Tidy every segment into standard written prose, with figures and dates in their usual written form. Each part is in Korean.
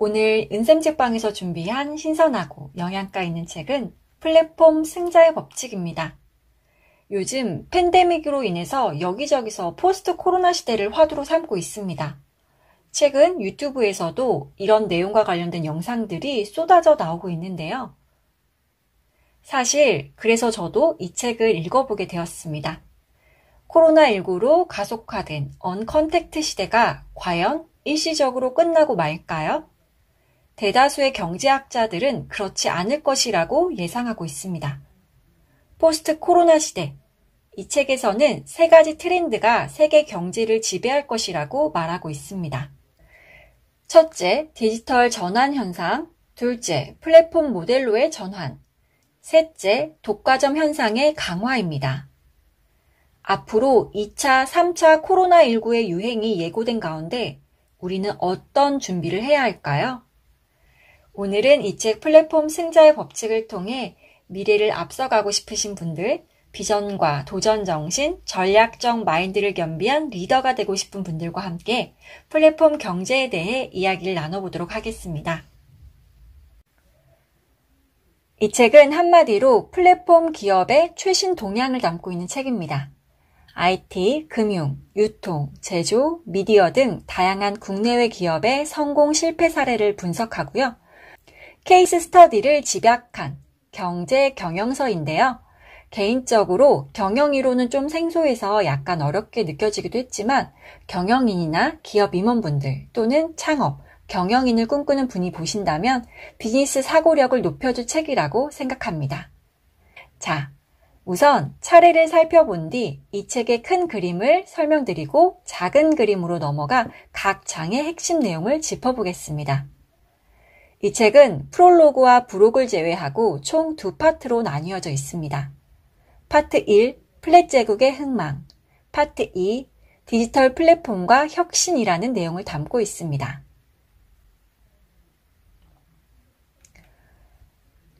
오늘 은쌤책방에서 준비한 신선하고 영양가 있는 책은 플랫폼 승자의 법칙입니다. 요즘 팬데믹으로 인해서 여기저기서 포스트 코로나 시대를 화두로 삼고 있습니다. 최근 유튜브에서도 이런 내용과 관련된 영상들이 쏟아져 나오고 있는데요. 사실 그래서 저도 이 책을 읽어보게 되었습니다. 코로나19로 가속화된 언컨택트 시대가 과연 일시적으로 끝나고 말까요? 대다수의 경제학자들은 그렇지 않을 것이라고 예상하고 있습니다. 포스트 코로나 시대, 이 책에서는 3가지 트렌드가 세계 경제를 지배할 것이라고 말하고 있습니다. 첫째, 디지털 전환 현상. 둘째, 플랫폼 모델로의 전환. 셋째, 독과점 현상의 강화입니다. 앞으로 2차, 3차 코로나19의 유행이 예고된 가운데 우리는 어떤 준비를 해야 할까요? 오늘은 이 책 플랫폼 승자의 법칙을 통해 미래를 앞서가고 싶으신 분들, 비전과 도전 정신, 전략적 마인드를 겸비한 리더가 되고 싶은 분들과 함께 플랫폼 경제에 대해 이야기를 나눠보도록 하겠습니다. 이 책은 한마디로 플랫폼 기업의 최신 동향을 담고 있는 책입니다. IT, 금융, 유통, 제조, 미디어 등 다양한 국내외 기업의 성공 실패 사례를 분석하고요. 케이스 스터디를 집약한 경제 경영서인데요. 개인적으로 경영이론은 좀 생소해서 약간 어렵게 느껴지기도 했지만 경영인이나 기업 임원분들 또는 창업, 경영인을 꿈꾸는 분이 보신다면 비즈니스 사고력을 높여줄 책이라고 생각합니다. 자, 우선 차례를 살펴본 뒤 이 책의 큰 그림을 설명드리고 작은 그림으로 넘어가 각 장의 핵심 내용을 짚어보겠습니다. 이 책은 프롤로그와 부록을 제외하고 총 2파트로 나뉘어져 있습니다. 파트 1, 플랫 제국의 흥망, 파트 2, 디지털 플랫폼과 혁신이라는 내용을 담고 있습니다.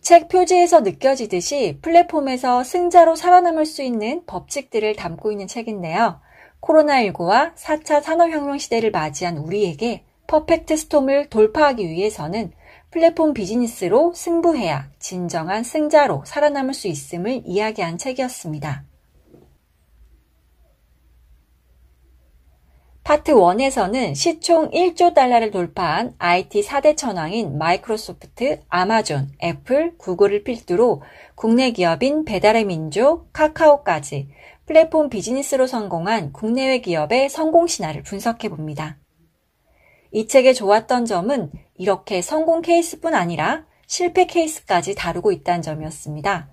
책 표지에서 느껴지듯이 플랫폼에서 승자로 살아남을 수 있는 법칙들을 담고 있는 책인데요. 코로나19와 4차 산업혁명 시대를 맞이한 우리에게 퍼펙트 스톰을 돌파하기 위해서는 플랫폼 비즈니스로 승부해야 진정한 승자로 살아남을 수 있음을 이야기한 책이었습니다. 파트 1에서는 시총 1조 달러를 돌파한 IT 4대 천왕인 마이크로소프트, 아마존, 애플, 구글을 필두로 국내 기업인 배달의 민족, 카카오까지 플랫폼 비즈니스로 성공한 국내외 기업의 성공 신화를 분석해봅니다. 이 책의 좋았던 점은 이렇게 성공 케이스뿐 아니라 실패 케이스까지 다루고 있다는 점이었습니다.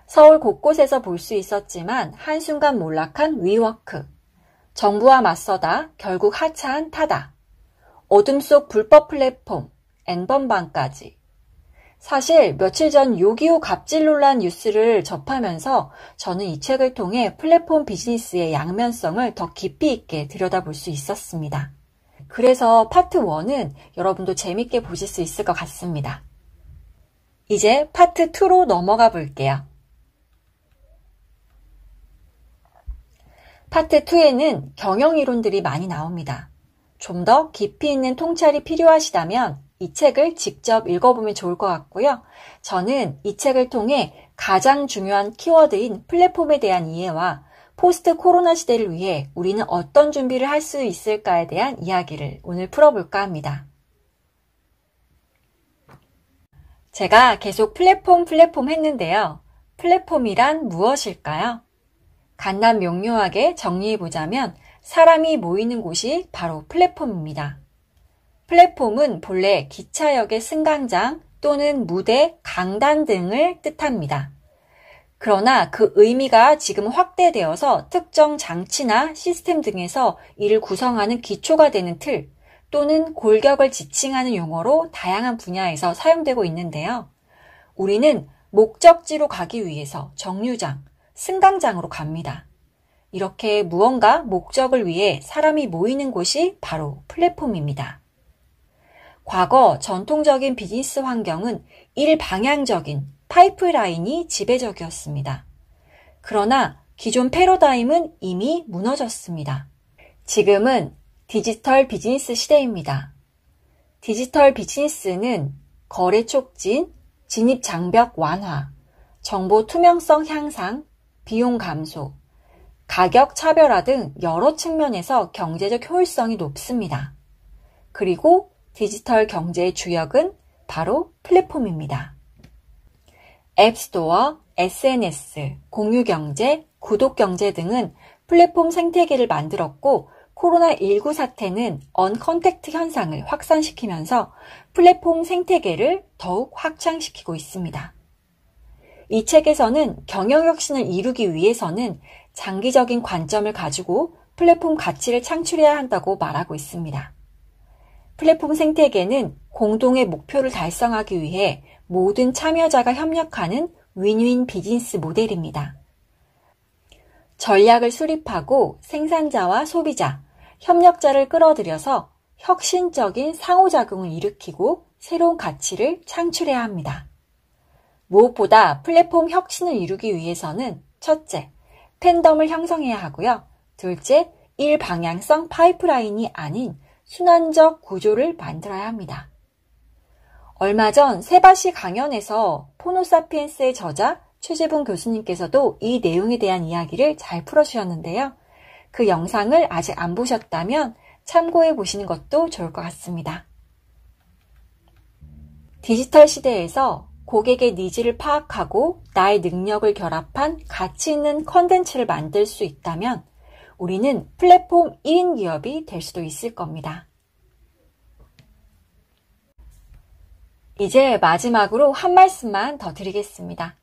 서울 곳곳에서 볼 수 있었지만 한순간 몰락한 위워크, 정부와 맞서다 결국 하차한 타다, 어둠 속 불법 플랫폼, N번방까지. 사실 며칠 전 요기요 갑질 논란 뉴스를 접하면서 저는 이 책을 통해 플랫폼 비즈니스의 양면성을 더 깊이 있게 들여다볼 수 있었습니다. 그래서 파트 1은 여러분도 재밌게 보실 수 있을 것 같습니다. 이제 파트 2로 넘어가 볼게요. 파트 2에는 경영 이론들이 많이 나옵니다. 좀 더 깊이 있는 통찰이 필요하시다면 이 책을 직접 읽어보면 좋을 것 같고요. 저는 이 책을 통해 가장 중요한 키워드인 플랫폼에 대한 이해와 포스트 코로나 시대를 위해 우리는 어떤 준비를 할 수 있을까에 대한 이야기를 오늘 풀어볼까 합니다. 제가 계속 플랫폼 했는데요. 플랫폼이란 무엇일까요? 간단 명료하게 정리해보자면 사람이 모이는 곳이 바로 플랫폼입니다. 플랫폼은 본래 기차역의 승강장 또는 무대, 강단 등을 뜻합니다. 그러나 그 의미가 지금 확대되어서 특정 장치나 시스템 등에서 이를 구성하는 기초가 되는 틀 또는 골격을 지칭하는 용어로 다양한 분야에서 사용되고 있는데요. 우리는 목적지로 가기 위해서 정류장, 승강장으로 갑니다. 이렇게 무언가 목적을 위해 사람이 모이는 곳이 바로 플랫폼입니다. 과거 전통적인 비즈니스 환경은 일방향적인 파이프라인이 지배적이었습니다. 그러나 기존 패러다임은 이미 무너졌습니다. 지금은 디지털 비즈니스 시대입니다. 디지털 비즈니스는 거래 촉진, 진입 장벽 완화, 정보 투명성 향상, 비용 감소, 가격 차별화 등 여러 측면에서 경제적 효율성이 높습니다. 그리고 디지털 경제의 주역은 바로 플랫폼입니다. 앱스토어, SNS, 공유경제, 구독경제 등은 플랫폼 생태계를 만들었고 코로나19 사태는 언컨택트 현상을 확산시키면서 플랫폼 생태계를 더욱 확장시키고 있습니다. 이 책에서는 경영혁신을 이루기 위해서는 장기적인 관점을 가지고 플랫폼 가치를 창출해야 한다고 말하고 있습니다. 플랫폼 생태계는 공동의 목표를 달성하기 위해 모든 참여자가 협력하는 윈윈 비즈니스 모델입니다. 전략을 수립하고 생산자와 소비자, 협력자를 끌어들여서 혁신적인 상호작용을 일으키고 새로운 가치를 창출해야 합니다. 무엇보다 플랫폼 혁신을 이루기 위해서는 첫째, 팬덤을 형성해야 하고요. 둘째, 일방향성 파이프라인이 아닌 순환적 구조를 만들어야 합니다. 얼마 전 세바시 강연에서 포노사피엔스의 저자 최재분 교수님께서도 이 내용에 대한 이야기를 잘 풀어주셨는데요. 그 영상을 아직 안 보셨다면 참고해 보시는 것도 좋을 것 같습니다. 디지털 시대에서 고객의 니즈를 파악하고 나의 능력을 결합한 가치 있는 컨텐츠를 만들 수 있다면 우리는 플랫폼 1인 기업이 될 수도 있을 겁니다. 이제 마지막으로 한 말씀만 더 드리겠습니다.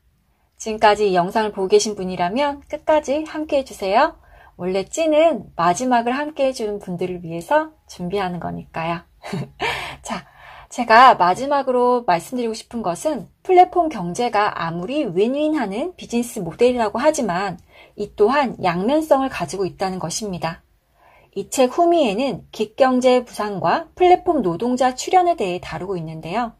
지금까지 이 영상을 보고 계신 분이라면 끝까지 함께 해주세요. 원래 찌는 마지막을 함께 해주는 분들을 위해서 준비하는 거니까요. 자, 제가 마지막으로 말씀드리고 싶은 것은 플랫폼 경제가 아무리 윈윈하는 비즈니스 모델이라고 하지만 이 또한 양면성을 가지고 있다는 것입니다. 이 책 후미에는 긱경제 부상과 플랫폼 노동자 출현에 대해 다루고 있는데요.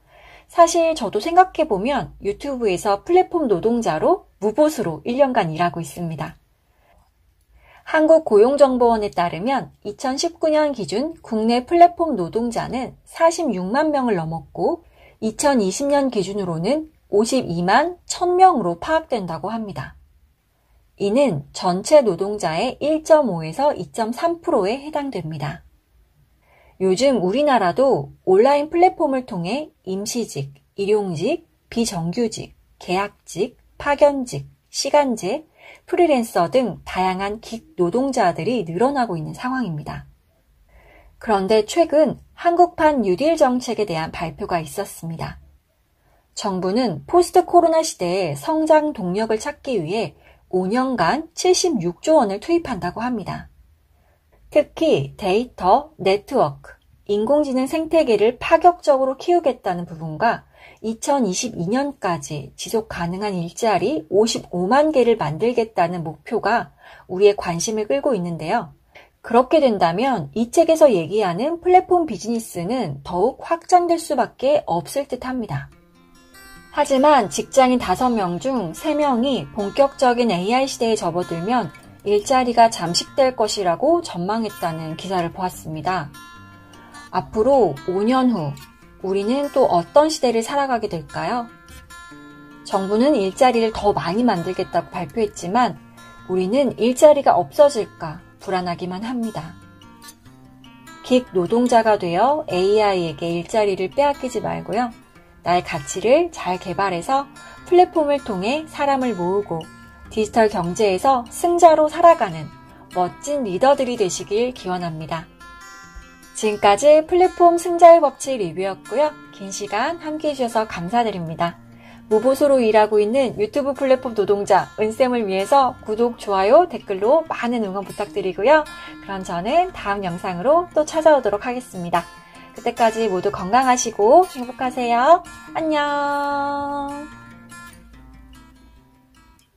사실 저도 생각해보면 유튜브에서 플랫폼 노동자로 무보수로 1년간 일하고 있습니다. 한국고용정보원에 따르면 2019년 기준 국내 플랫폼 노동자는 46만 명을 넘었고 2020년 기준으로는 52만 1000명으로 파악된다고 합니다. 이는 전체 노동자의 1.5에서 2.3%에 해당됩니다. 요즘 우리나라도 온라인 플랫폼을 통해 임시직, 일용직, 비정규직, 계약직, 파견직, 시간제, 프리랜서 등 다양한 긱 노동자들이 늘어나고 있는 상황입니다. 그런데 최근 한국판 뉴딜 정책에 대한 발표가 있었습니다. 정부는 포스트 코로나 시대에 성장 동력을 찾기 위해 5년간 76조 원을 투입한다고 합니다. 특히 데이터, 네트워크, 인공지능 생태계를 파격적으로 키우겠다는 부분과 2022년까지 지속 가능한 일자리 55만 개를 만들겠다는 목표가 우리의 관심을 끌고 있는데요. 그렇게 된다면 이 책에서 얘기하는 플랫폼 비즈니스는 더욱 확장될 수밖에 없을 듯합니다. 하지만 직장인 5명 중 3명이 본격적인 AI 시대에 접어들면 일자리가 잠식될 것이라고 전망했다는 기사를 보았습니다. 앞으로 5년 후 우리는 또 어떤 시대를 살아가게 될까요? 정부는 일자리를 더 많이 만들겠다고 발표했지만 우리는 일자리가 없어질까 불안하기만 합니다. 긱 노동자가 되어 AI에게 일자리를 빼앗기지 말고요. 나의 가치를 잘 개발해서 플랫폼을 통해 사람을 모으고 디지털 경제에서 승자로 살아가는 멋진 리더들이 되시길 기원합니다. 지금까지 플랫폼 승자의 법칙 리뷰였고요. 긴 시간 함께 해주셔서 감사드립니다. 무보수로 일하고 있는 유튜브 플랫폼 노동자 은쌤을 위해서 구독, 좋아요, 댓글로 많은 응원 부탁드리고요. 그럼 저는 다음 영상으로 또 찾아오도록 하겠습니다. 그때까지 모두 건강하시고 행복하세요. 안녕.